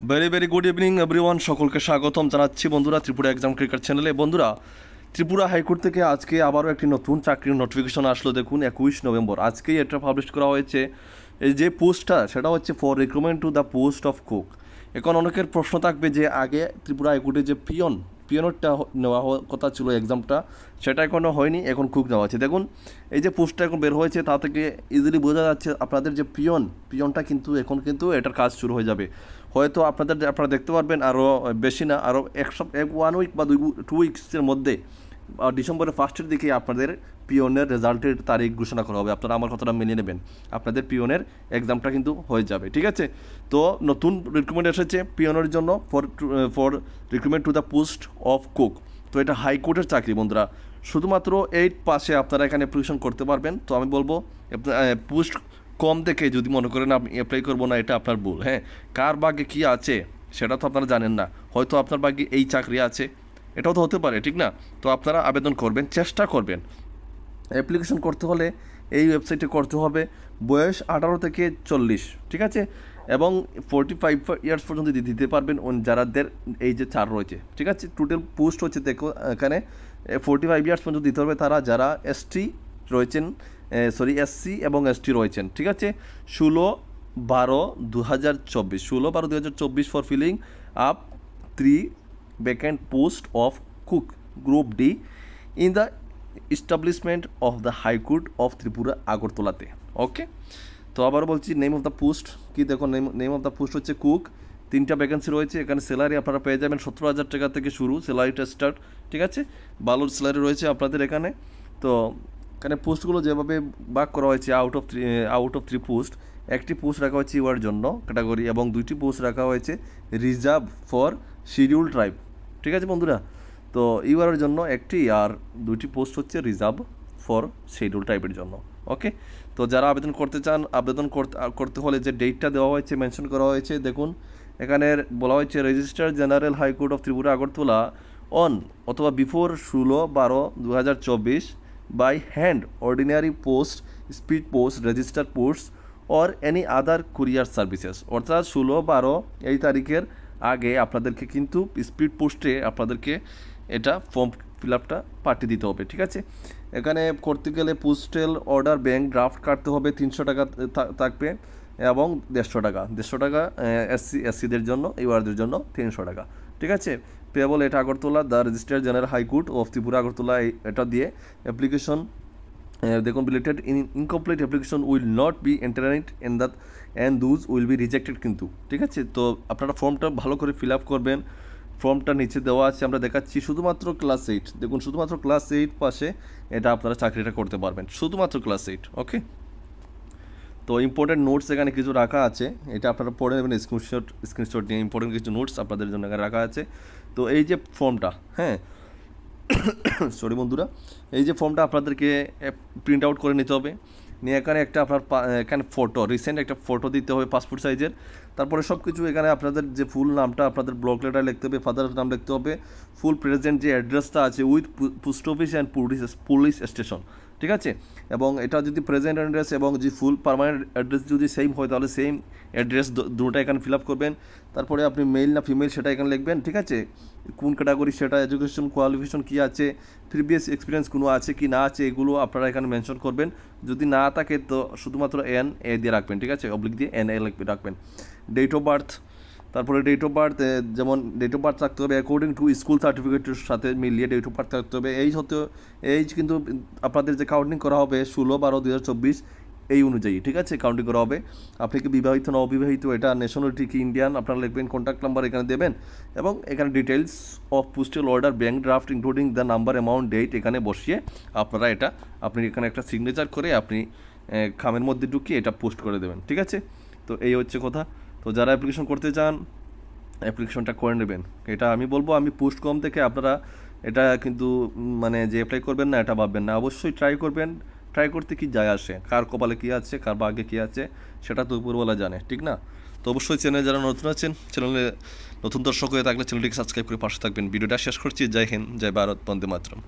Very very good evening everyone, সকলকে স্বাগতম জানাচ্ছি বন্ধুরা ত্রিপুরা এক্সাম ক্রিকেট চ্যানেলে। বন্ধুরা, ত্রিপুরা হাইকোর্ট থেকে আজকে আবারও একটি নতুন চাকরির নোটিফিকেশন আসলো। দেখুন 21 নভেম্বর আজকেই এটা পাবলিশ করা হয়েছে। এই যে পোস্টটা সেটা হচ্ছে for recruitment to the post of cook. এখন অনেকের প্রশ্ন থাকবে যে আগে ত্রিপুরা হাইকোর্টে যে পিয়নরটা নেওয়া কথা ছিল এক্সামটা, সেটা এখনও হয়নি, এখন কুক নেওয়া আছে। দেখুন এই যে পোস্টটা এখন বের হয়েছে তা থেকে ইজিলি বোঝা যাচ্ছে আপনাদের যে পিয়নটা কিন্তু এখন কিন্তু এটার কাজ শুরু হয়ে যাবে। হয়তো আপনারা দেখতে পারবেন আরও বেশি না, আরও 1 উইক বা 2 উইকসের মধ্যে ডিসেম্বরের ফার্স্টের দিকে আপনাদের পিওনের রেজাল্টের তারিখ ঘোষণা করা হবে। আপনারা আমার কথাটা মেনে নেবেন, আপনাদের পিওনের এক্সামটা কিন্তু হয়ে যাবে, ঠিক আছে। তো নতুন রিক্রুটমেন্ট এসেছে পিওনের জন্য for recruitment to the post of cook. তো এটা হাইকোর্টের চাকরি বন্ধুরা, শুধুমাত্র 8 পাসে আপনারা এখানে অ্যাপ্লিকেশন করতে পারবেন। তো আমি বলবো পোস্ট কম দেখে যদি মনে করেন আপনি অ্যাপ্লাই করবো না, এটা আপনার ভুল। হ্যাঁ, কার ভাগ্যে কী আছে সেটা তো আপনারা জানেন না, হয়তো আপনার ভাগ্যে এই চাকরি আছে, এটাও তো হতে পারে, ঠিক না। তো আপনারা আবেদন করবেন, চেষ্টা করবেন। অ্যাপ্লিকেশন করতে হলে এই ওয়েবসাইটে করতে হবে। বয়স 18 থেকে 40, ঠিক আছে, এবং 45 ইয়ার্স পর্যন্ত দিতে পারবেন যারাদের এই যে 4 রয়েছে, ঠিক আছে। টোটাল পোস্ট হচ্ছে দেখো এখানে 45 ইয়ার্স পর্যন্ত দিতে হবে তারা যারা এসটি রয়েছেন, এসসি এবং এসটি রয়েছেন, ঠিক আছে। 16/12/2024 16/12/2024 for filling up 3 vacant post of cook group D in the establishment of the High Court of Tripura আগরতলাতে। ওকে, তো আবার বলছি নেম অফ দ্য পোস্ট কি, দেখো নেম অফ দ্য পোস্ট হচ্ছে কুক। 3টা ভ্যাকেন্সি রয়েছে এখানে। স্যালারি আপনারা পেয়ে যাবেন 17,000 টাকা থেকে শুরু, স্যালারিটা স্টার্ট, ঠিক আছে। ভালো স্যালারি রয়েছে আপনাদের এখানে। তো এখানে পোস্টগুলো যেভাবে ভাগ করা হয়েছে আউট অফ 3 পোস্ট, একটি পোস্ট রাখা হয়েছে ইউআর জন্য ক্যাটাগরি এবং 2টি পোস্ট রাখা হয়েছে রিজার্ভ ফর শিডিউল ট্রাইব, ঠিক আছে বন্ধুরা। তো ইউআরের জন্য একটি আর 2টি পোস্ট হচ্ছে রিজার্ভ ফর শিডিউল ট্রাইবের জন্য। ওকে, তো যারা আবেদন করতে চান, আবেদন করতে হলে যে ডেটটা দেওয়া হয়েছে মেনশন করা হয়েছে, দেখুন এখানে বলা হয়েছে registrar general high court of Tripura Agartala on অথবা before 16/12/2024 by hand ordinary post, speed post, register post or any other courier services. অর্থাৎ 16/12 এই তারিখের আগে আপনাদেরকে কিন্তু স্পিড পোস্টে আপনাদেরকে এটা ফর্ম ফিল আপটা পাঠিয়ে দিতে হবে, ঠিক আছে। এখানে করতে গেলে পোস্টাল অর্ডার ব্যাংক ড্রাফট কাটতে হবে 300 টাকা থাকবে এবং 150 টাকা এসসিদের জন্য, ইউআরদের জন্য 300 টাকা, ঠিক আছে। পেবল এটা Agartala the registrar general high court of Tripura Agartala, এটা দিয়ে অ্যাপ্লিকেশন দেখুন related incomplete application will not be এন্টারড in that and Dooj will be rejected কিন্তু, ঠিক আছে। তো আপনারা ফর্মটা ভালো করে ফিল আপ করবেন। ফর্মটা নিচে দেওয়া আছে, আমরা দেখাচ্ছি। শুধুমাত্র ক্লাস 8, দেখুন শুধুমাত্র ক্লাস 8 পাশে এটা আপনারা চাকরিটা করতে পারবেন, শুধুমাত্র ক্লাস 8। ওকে, তো ইম্পর্টেন্ট নোটস এখানে কিছু রাখা আছে, এটা আপনারা পড়ে নেবেন স্ক্রিনশট নিয়ে। ইম্পর্টেন্ট কিছু নোটস আপনাদের জন্য এখানে রাখা আছে। তো এই যে ফর্মটা, হ্যাঁ সরি বন্ধুরা, এই যে ফর্মটা আপনাদেরকে প্রিন্ট আউট করে নিতে হবে। নিয়ে এখানে একটা আপনার এখানে ফটো, রিসেন্ট একটা ফটো দিতে হবে পাসপোর্ট সাইজের। তারপরে সব কিছু এখানে আপনাদের যে ফুল নামটা আপনাদের ব্লক লেটার লিখতে হবে, ফাদারের নাম লিখতে হবে, ফুল প্রেজেন্ট যে অ্যাড্রেসটা আছে with post office and police station, ঠিক আছে। এবং এটা যদি প্রেজেন্ট অ্যাড্রেস এবং যে ফুল পার্মানেন্ট অ্যাড্রেস যদি সেম হয় তাহলে সেম অ্যাড্রেস দুটো এখানে ফিল আপ করবেন। তারপরে আপনি মেল না ফিমেল সেটা এখানে লিখবেন, ঠিক আছে। কোন ক্যাটাগরি সেটা, এডুকেশন কোয়ালিফিকেশন কী আছে, প্রিভিয়াস এক্সপিরিয়েন্স কোনো আছে কি না আছে, এগুলো আপনারা এখানে মেনশন করবেন। যদি না থাকে তো শুধুমাত্র NA দিয়ে রাখবেন, ঠিক আছে, অবলিক দিয়ে NA রাখবেন। ডেট অফ বার্থ, তারপরে ডেট অফ বার্থ যেমন ডেট অফ বার্থ থাকতে হবে অ্যাকর্ডিং টু স্কুল সার্টিফিকেটের সাথে মিলিয়ে ডেট অফ বার্থ থাকতে হবে। এইজ কিন্তু আপনাদের যে কাউন্টিং করা হবে 16/12/2024 এই অনুযায়ী, ঠিক আছে, কাউন্টিং করা হবে। আপনি কি বিবাহিত না অবিবাহিত, এটা ন্যাশনালিটি কি ইন্ডিয়ান আপনারা লিখবেন, কন্ট্যাক্ট নাম্বার এখানে দেবেন এবং এখানে details of postal order bank draft including the number amount date এখানে বসিয়ে আপনারা আপনি এখানে একটা সিগনেচার করে আপনি খামের মধ্যে ঢুকিয়ে এটা পোস্ট করে দেবেন, ঠিক আছে। তো এই হচ্ছে কথা। তো যারা অ্যাপ্লিকেশন করতে চান অ্যাপ্লিকেশনটা করে নেবেন। এটা আমি বলবো, আমি পোস্ট কম থেকে আপনারা এটা কিন্তু মানে যে অ্যাপ্লাই করবেন না এটা ভাববেন না, অবশ্যই ট্রাই করবেন। ট্রাই করতে কি যায় আসে, কার কপালে কী আছে, কার ভাগ্যে কী আছে সেটা তো উপরওয়ালা জানে, ঠিক না। তো অবশ্যই চ্যানেলে যারা নতুন আছেন, চ্যানেলে নতুন দর্শক হয়ে থাকলে চ্যানেলটিকে সাবস্ক্রাইব করে পাশে থাকবেন। ভিডিওটা শেষ করছি। জয় হিন্দ, জয় ভারত, বন্দে মাতরম।